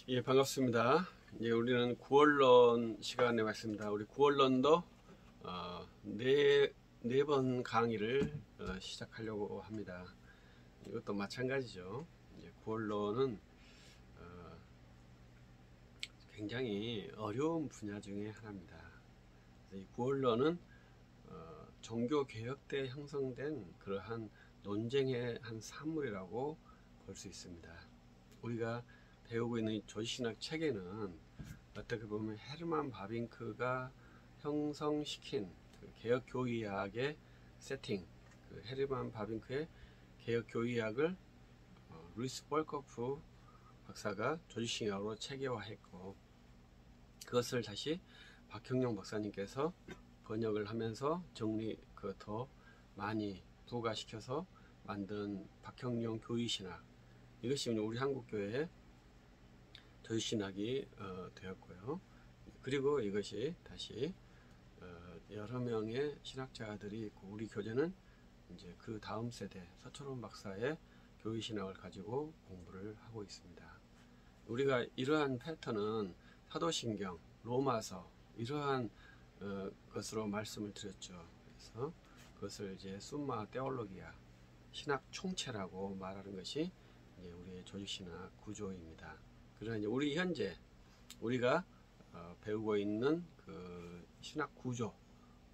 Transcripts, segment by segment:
예, 반갑습니다. 이제 우리는 구원론 시간에 왔습니다. 우리 구원론도 네 번 강의를 시작하려고 합니다. 이것도 마찬가지죠. 이제 구원론은 굉장히 어려운 분야 중에 하나입니다. 이 구원론은 종교 개혁 때 형성된 그러한 논쟁의 한 산물이라고 볼 수 있습니다. 우리가 배우고 있는 조지신학 책에는 어떻게 보면 헤르만 바빙크가 형성시킨 그 개혁교의학의 세팅, 그 헤르만 바빙크의 개혁교의학을 루이스 볼코프 박사가 조지신학으로 체계화했고, 그것을 다시 박형룡 박사님께서 번역을 하면서 더 많이 부가시켜서 만든 박형룡 교의신학, 이것이 우리 한국교회의 조지신학이 되었고요. 그리고 이것이 다시 여러 명의 신학자들이 있고, 우리 교재는 이제 그 다음 세대 서철원 박사의 교의신학을 가지고 공부를 하고 있습니다. 우리가 이러한 패턴은 사도신경, 로마서 이러한 것으로 말씀을 드렸죠. 그래서 그것을 이제 숨마 테올로기아, 신학 총체라고 말하는 것이 이제 우리의 조직신학 구조입니다. 그러나 이제 우리 현재 우리가 배우고 있는 그 신학 구조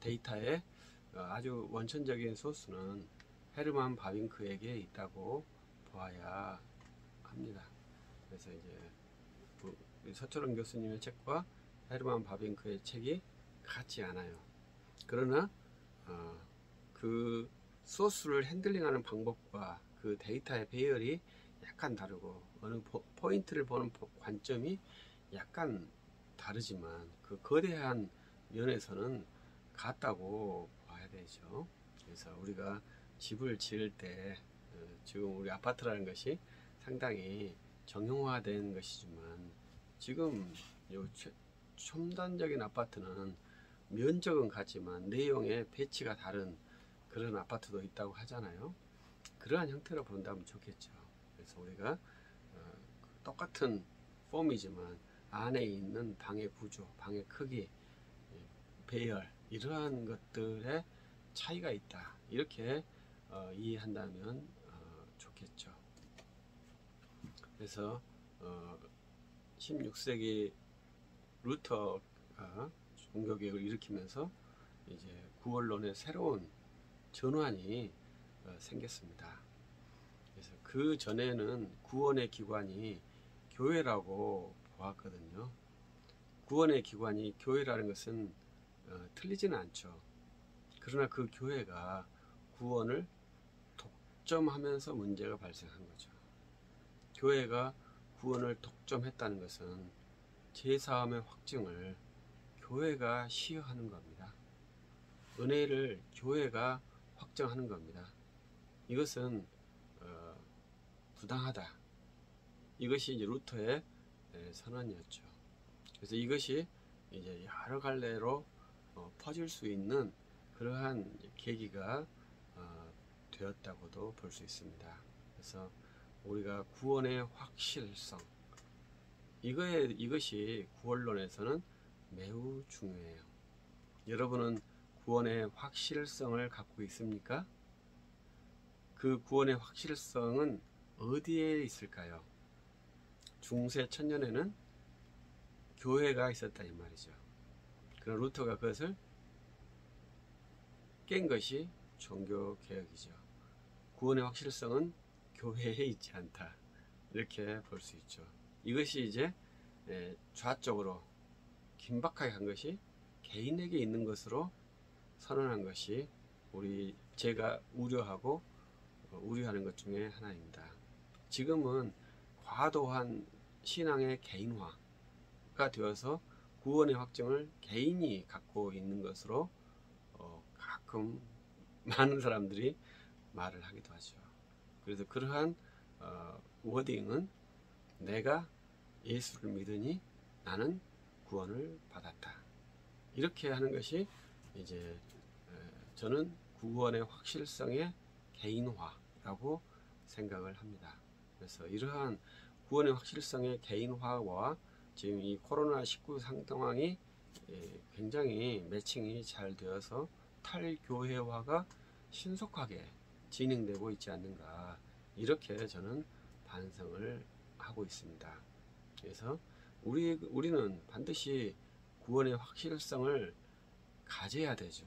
데이터의 아주 원천적인 소스는 헤르만 바빙크에게 있다고 보아야 합니다. 그래서 이제 서철원 교수님의 책과 헤르만 바빙크의 책이 같지 않아요. 그러나 그 소스를 핸들링하는 방법과 그 데이터의 배열이 약간 다르고, 어느 포인트를 보는 관점이 약간 다르지만 그 거대한 면에서는 같다고 봐야 되죠. 그래서 우리가 집을 지을 때 지금 우리 아파트라는 것이 상당히 정형화된 것이지만, 지금 요 첨단적인 아파트는 면적은 같지만 내용의 배치가 다른 그런 아파트도 있다고 하잖아요. 그러한 형태로 본다면 좋겠죠. 그래서 우리가 똑같은 폼이지만 안에 있는 방의 구조, 방의 크기, 배열, 이러한 것들의 차이가 있다, 이렇게 이해한다면 좋겠죠. 그래서 16세기 루터가 종교개혁을 일으키면서 이제 구원론의 새로운 전환이 생겼습니다. 그래서 그 전에는 구원의 기관이 교회라고 보았거든요. 구원의 기관이 교회라는 것은 틀리지는 않죠. 그러나 그 교회가 구원을 독점하면서 문제가 발생한 거죠. 교회가 구원을 독점했다는 것은 제사함의 확증을 교회가 시효하는 겁니다. 은혜를 교회가 확정하는 겁니다. 이것은 부당하다. 이것이 이제 루터의 선언이었죠. 그래서 이것이 이제 여러 갈래로 퍼질 수 있는 그러한 계기가 되었다고도 볼 수 있습니다. 그래서 우리가 구원의 확실성, 이것이 구원론에서는 매우 중요해요. 여러분은 구원의 확실성을 갖고 있습니까? 그 구원의 확실성은 어디에 있을까요? 중세 천년에는 교회가 있었다, 이 말이죠. 그런 루터가 그것을 깬 것이 종교개혁이죠. 구원의 확실성은 교회에 있지 않다, 이렇게 볼 수 있죠. 이것이 이제 좌쪽으로 긴박하게 간 것이 개인에게 있는 것으로 선언한 것이 제가 우려하는 것 중에 하나입니다. 지금은 과도한 신앙의 개인화가 되어서 구원의 확증을 개인이 갖고 있는 것으로 가끔 많은 사람들이 말을 하기도 하죠. 그래서 그러한 워딩은 내가 예수를 믿으니 나는 구원을 받았다, 이렇게 하는 것이 이제 저는 구원의 확실성의 개인화라고 생각을 합니다. 그래서 이러한 구원의 확실성의 개인화와 지금 이 코로나19 상황이 굉장히 매칭이 잘 되어서 탈교회화가 신속하게 진행되고 있지 않는가, 이렇게 저는 반성을 하고 있습니다. 그래서 우리는 반드시 구원의 확실성을 가져야 되죠.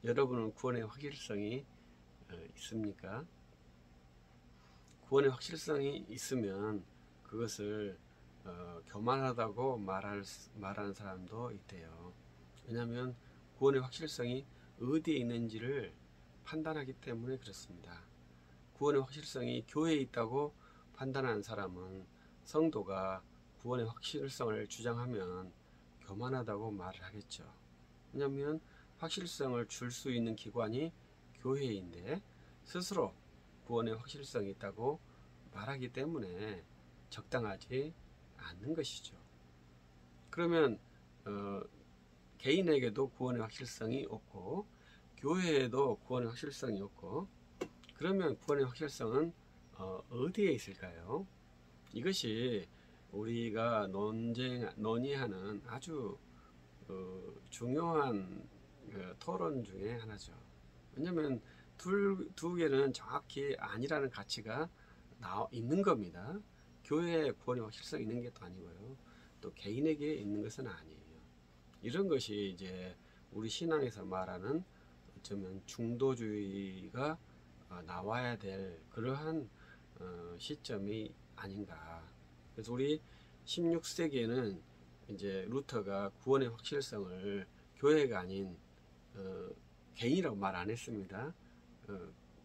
여러분은 구원의 확실성이 있습니까? 구원의 확실성이 있으면 그것을 교만하다고 말하는 사람도 있대요. 왜냐하면 구원의 확실성이 어디에 있는지를 판단하기 때문에 그렇습니다. 구원의 확실성이 교회에 있다고 판단하는 사람은 성도가 구원의 확실성을 주장하면 교만하다고 말을 하겠죠. 왜냐하면 확실성을 줄 수 있는 기관이 교회인데 스스로 구원의 확실성이 있다고 말하기 때문에 적당하지 않는 것이죠. 그러면 개인에게도 구원의 확실성이 없고 교회에도 구원의 확실성이 없고, 그러면 구원의 확실성은 어디에 있을까요? 이것이 우리가 논의하는 아주 중요한 토론 중에 하나죠. 왜냐하면 두 개는 정확히 아니라는 가치가 있는 겁니다. 교회에 구원의 확실성이 있는 게 또 아니고요, 또 개인에게 있는 것은 아니에요. 이런 것이 이제 우리 신앙에서 말하는 어쩌면 중도주의가 나와야 될 그러한 시점이 아닌가. 그래서 우리 16세기에는 이제 루터가 구원의 확실성을 교회가 아닌 개인이라고 말 안 했습니다.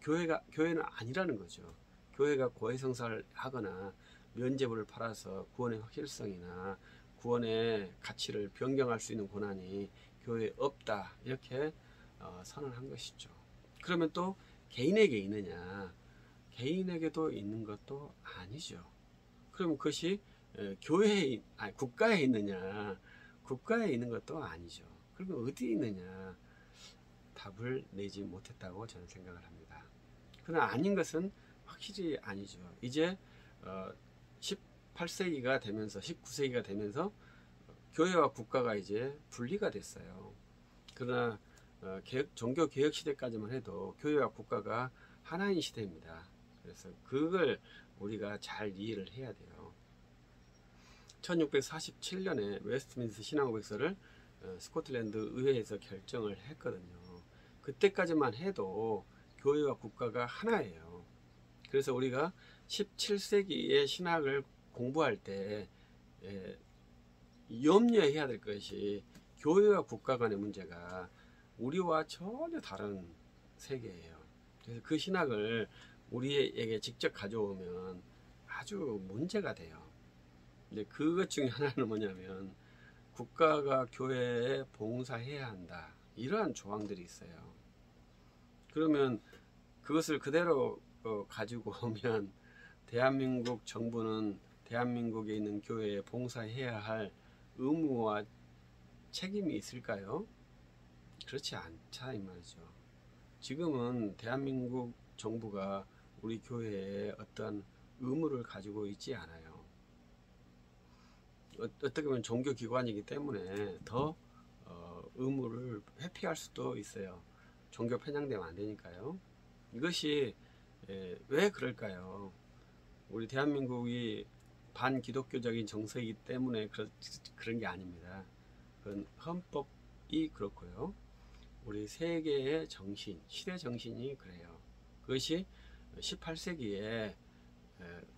교회는 아니라는 거죠. 교회가 고해성사를 하거나 면죄부를 팔아서 구원의 확실성이나 구원의 가치를 변경할 수 있는 권한이 교회에 없다, 이렇게 선언한 것이죠. 그러면 또 개인에게 있느냐? 개인에게도 있는 것도 아니죠. 그러면 그것이 국가에 있느냐? 국가에 있는 것도 아니죠. 그러면 어디에 있느냐? 답을 내지 못했다고 저는 생각을 합니다. 그러나 아닌 것은 확실히 아니죠. 이제 18세기가 되면서 19세기가 되면서 교회와 국가가 이제 분리가 됐어요. 그러나 종교개혁 시대까지만 해도 교회와 국가가 하나인 시대입니다. 그래서 그걸 우리가 잘 이해를 해야 돼요. 1647년에 웨스트민스터 신앙고백서를 스코틀랜드 의회에서 결정을 했거든요. 그때까지만 해도 교회와 국가가 하나예요. 그래서 우리가 17세기의 신학을 공부할 때 염려해야 될 것이 교회와 국가 간의 문제가 우리와 전혀 다른 세계예요. 그래서 그 신학을 우리에게 직접 가져오면 아주 문제가 돼요. 근데 그것 중에 하나는 뭐냐면 국가가 교회에 봉사해야 한다, 이러한 조항들이 있어요. 그러면 그것을 그대로 가지고 오면 대한민국 정부는 대한민국에 있는 교회에 봉사해야 할 의무와 책임이 있을까요? 그렇지 않다 이 말이죠. 지금은 대한민국 정부가 우리 교회에 어떤 의무를 가지고 있지 않아요. 어떻게 보면 종교기관이기 때문에 더 의무를 회피할 수도 있어요. 종교 편향되면 안 되니까요. 이것이 왜 그럴까요? 우리 대한민국이 반기독교적인 정서이기 때문에 그런 게 아닙니다. 그건 헌법이 그렇고요. 우리 세계의 정신, 시대 정신이 그래요. 그것이 18세기에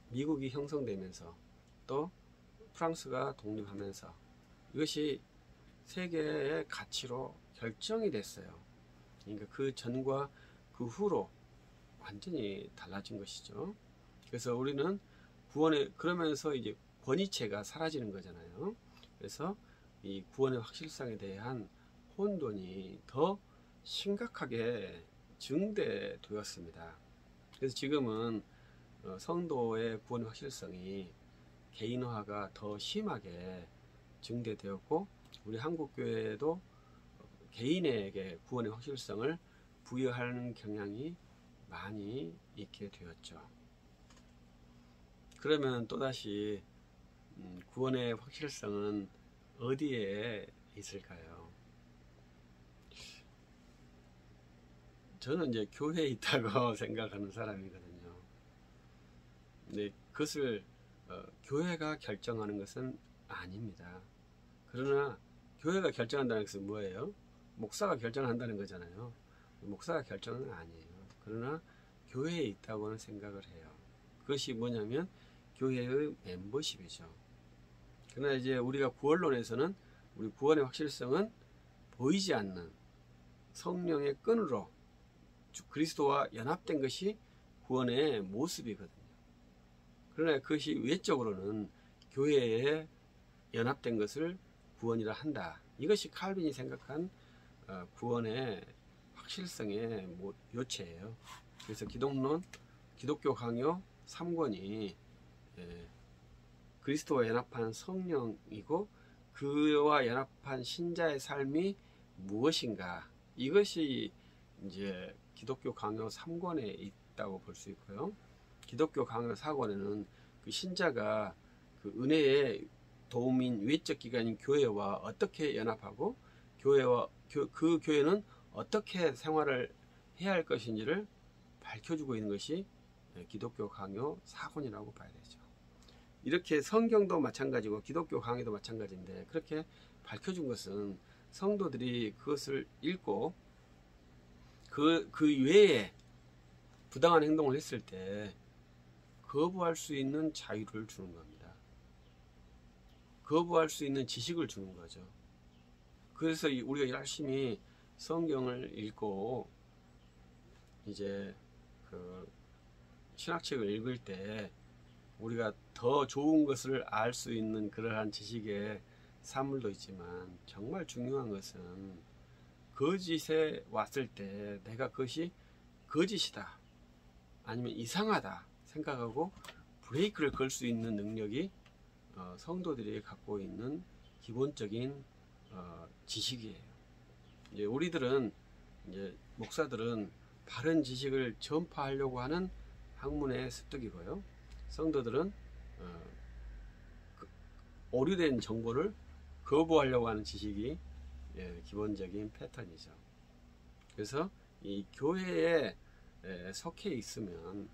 미국이 형성되면서 또 프랑스가 독립하면서 이것이 세계의 가치로 결정이 됐어요. 그러니까 그 전과 그 후로 완전히 달라진 것이죠. 그래서 우리는 그러면서 이제 권위체가 사라지는 거잖아요. 그래서 이 구원의 확실성에 대한 혼돈이 더 심각하게 증대되었습니다. 그래서 지금은 성도의 구원의 확실성이 개인화가 더 심하게 증대되었고, 우리 한국교회도 개인에게 구원의 확실성을 부여하는 경향이 많이 있게 되었죠. 그러면 또다시 구원의 확실성은 어디에 있을까요? 저는 이제 교회에 있다고 생각하는 사람이거든요. 근데 그것을 교회가 결정하는 것은 아닙니다. 그러나 교회가 결정한다는 것은 뭐예요? 목사가 결정한다는 거잖아요. 목사가 결정은 아니에요. 그러나 교회에 있다고는 생각을 해요. 그것이 뭐냐면 교회의 멤버십이죠. 그러나 이제 우리가 구원론에서는 우리 구원의 확실성은 보이지 않는 성령의 끈으로 그리스도와 연합된 것이 구원의 모습이거든요. 그러나 그것이 외적으로는 교회에 연합된 것을 구원이라 한다. 이것이 칼빈이 생각한 구원의 확실성의 요체예요. 그래서 기독교 강요 3권이 그리스도와 연합한 성령이고 그와 연합한 신자의 삶이 무엇인가, 이것이 이제 기독교 강요 3권에 있다고 볼 수 있고요. 기독교 강요 4권에는 그 신자가 그 은혜의 도움인 외적 기관인 교회와 어떻게 연합하고 그 교회는 어떻게 생활을 해야 할 것인지를 밝혀주고 있는 것이 기독교 강요 4권이라고 봐야 되죠. 이렇게 성경도 마찬가지고 기독교 강요도 마찬가지인데 그렇게 밝혀준 것은 성도들이 그것을 읽고 그 외에 부당한 행동을 했을 때 거부할 수 있는 자유를 주는 겁니다. 거부할 수 있는 지식을 주는 거죠. 그래서 우리가 열심히 성경을 읽고 이제 그 신학책을 읽을 때 우리가 더 좋은 것을 알 수 있는 그러한 지식의 산물도 있지만 정말 중요한 것은 거짓에 왔을 때 내가 그것이 거짓이다 아니면 이상하다 생각하고 브레이크를 걸 수 있는 능력이 성도들이 갖고 있는 기본적인 지식이에요. 이제 우리들은 이제 목사들은 바른 지식을 전파하려고 하는 학문의 습득이고요. 성도들은 오류된 정보를 거부하려고 하는 지식이 기본적인 패턴이죠. 그래서 이 교회에 속해 있으면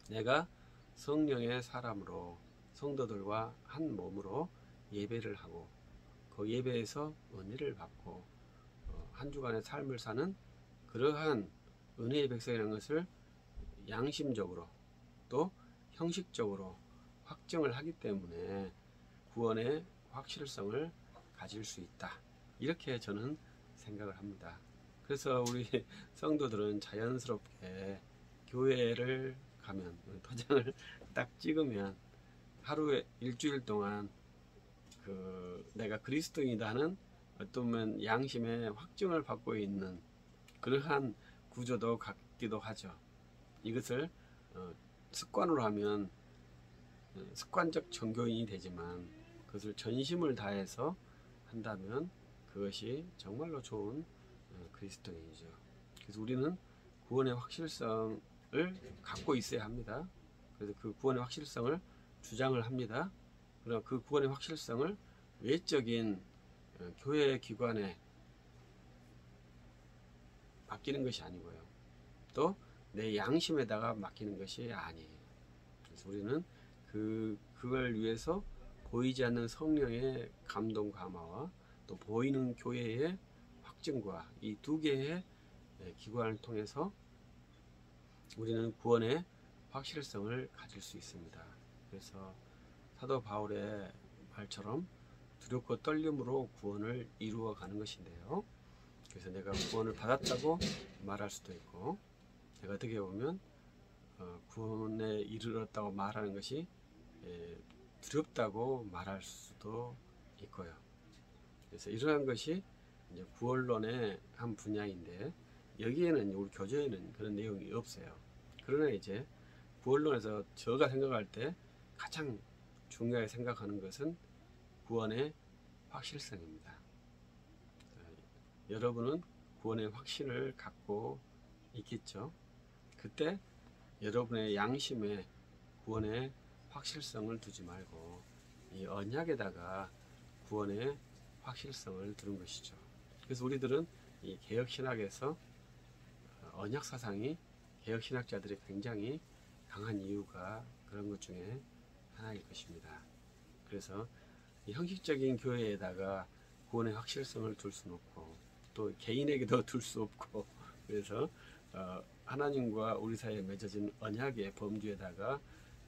내가 성령의 사람으로 성도들과 한 몸으로 예배를 하고 그 예배에서 은혜를 받고 한 주간의 삶을 사는 그러한 은혜의 백성이라는 것을 양심적으로 또 형식적으로 확정을 하기 때문에 구원의 확실성을 가질 수 있다. 이렇게 저는 생각을 합니다. 그래서 우리 성도들은 자연스럽게 교회를 가면 도장을 딱 찍으면 하루에 일주일 동안 내가 그리스도인이다 하는 어떤 양심의 확증을 받고 있는 그러한 구조도 갖기도 하죠. 이것을 습관으로 하면 습관적 종교인이 되지만 그것을 전심을 다해서 한다면 그것이 정말로 좋은 그리스도인이죠. 그래서 우리는 구원의 확실성을 갖고 있어야 합니다. 그래서 그 구원의 확실성을 주장을 합니다. 그러나 그 구원의 확실성을 외적인 교회 기관에 맡기는 것이 아니고요. 또 내 양심에다가 맡기는 것이 아니에요. 그래서 우리는 그걸 위해서 보이지 않는 성령의 감동 감화와 또 보이는 교회의 확증과 이 두 개의 기관을 통해서 우리는 구원의 확실성을 가질 수 있습니다. 그래서 사도 바울의 말처럼 두렵고 떨림으로 구원을 이루어가는 것인데요. 그래서 내가 구원을 받았다고 말할 수도 있고 내가 어떻게 보면 구원에 이르렀다고 말하는 것이 두렵다고 말할 수도 있고요. 그래서 이러한 것이 이제 구원론의 한 분야인데 여기에는 우리 교재에는 그런 내용이 없어요. 그러나 이제 구원론에서 제가 생각할 때 가장 중요하게 생각하는 것은 구원의 확실성입니다. 여러분은 구원의 확신을 갖고 있겠죠. 그때 여러분의 양심에 구원의 확실성을 두지 말고 이 언약에다가 구원의 확실성을 두는 것이죠. 그래서 우리들은 이 개혁신학에서 언약 사상이 개혁신학자들이 굉장히 강한 이유가 그런 것 중에 하나일 것입니다. 그래서 이 형식적인 교회에다가 구원의 확실성을 둘 수는 없고 또 개인에게도 둘 수 없고 그래서 하나님과 우리 사이에 맺어진 언약의 범주에다가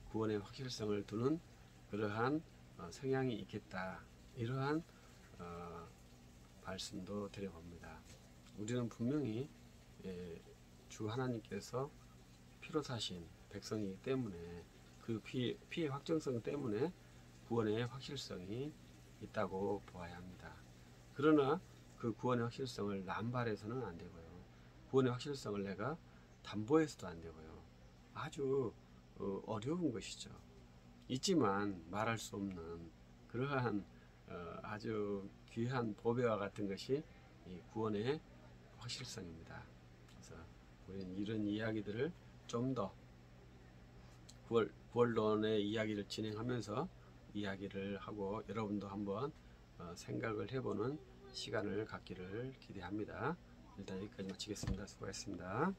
구원의 확실성을 두는 그러한 성향이 있겠다. 이러한 말씀도 드려봅니다. 우리는 분명히 주 하나님께서 피로 사신 백성이기 때문에 그 피의 확정성 때문에 구원의 확실성이 있다고 보아야 합니다. 그러나 그 구원의 확실성을 남발해서는 안 되고요. 구원의 확실성을 내가 담보해서도 안 되고요. 아주 어려운 것이죠. 있지만 말할 수 없는 그러한 아주 귀한 보배와 같은 것이 이 구원의 확실성입니다. 그래서 우리는 이런 이야기들을 좀 더 구원론의 이야기를 진행하면서 이야기를 하고 여러분도 한번 생각을 해보는 시간을 갖기를 기대합니다. 일단 여기까지 마치겠습니다. 수고하셨습니다.